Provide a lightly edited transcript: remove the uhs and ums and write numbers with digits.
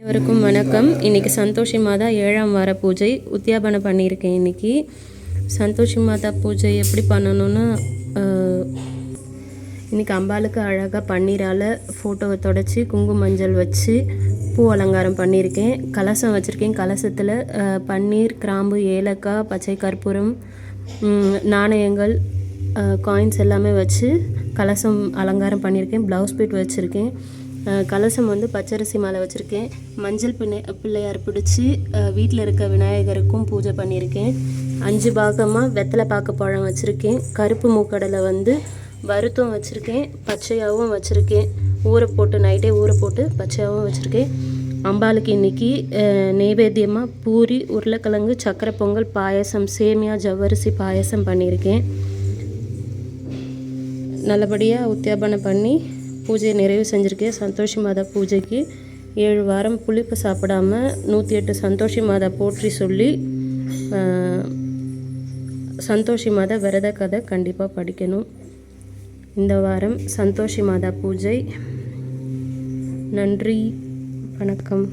அனைவருக்கும் வணக்கம். இன்றைக்கி சந்தோஷி மாதா 7ஆம் வார பூஜை உத்தியாபனம் பண்ணியிருக்கேன். இன்றைக்கி சந்தோஷி மாதா பூஜை எப்படி பண்ணணுன்னா, இன்றைக்கி அம்பாளுக்கு அழகாக பன்னீரால் ஃபோட்டோவை தொடச்சி குங்கும மஞ்சள் வச்சு பூ அலங்காரம் பண்ணியிருக்கேன். கலசம் வச்சுருக்கேன். கலசத்தில் பன்னீர், கிராம்பு, ஏலக்காய், பச்சை கற்பூரம், நாணயங்கள், காயின்ஸ் எல்லாமே வச்சு கலசம் அலங்காரம் பண்ணியிருக்கேன். ப்ளவுஸ் பீட் வச்சுருக்கேன். கலசம் பச்சரிசி மாலை வச்சுருக்கேன். மஞ்சள் பிள்ளையார் பிடிச்சி வீட்டில் இருக்க விநாயகருக்கும் பூஜை பண்ணியிருக்கேன். 5 பாகமாக வெத்தலை பாக்கு பழம் வச்சுருக்கேன். கருப்பு மூக்கடலை வறுத்தும் வச்சுருக்கேன், பச்சையாகவும் வச்சுருக்கேன். நைட்டே ஊற போட்டு பச்சையாகவும் வச்சுருக்கேன். அம்பாளுக்கு இன்றைக்கி நெய்வேத்தியமாக பூரி, உருளைக்கிழங்கு, சக்கரை பொங்கல், பாயசம், சேமியா, ஜவ்வரிசி பாயசம் பண்ணியிருக்கேன். நல்லபடியாக உத்தியாபனம் பண்ணி பூஜையை நிறைவு செஞ்சுருக்கேன். சந்தோஷி மாதா பூஜைக்கு 7 வாரம் புளிப்பு சாப்பிடாம 108 சந்தோஷி மாதா போற்றி சொல்லி சந்தோஷி மாதா விரத கதை கண்டிப்பாக படிக்கணும். இந்த வாரம் சந்தோஷி மாதா பூஜை. நன்றி, வணக்கம்.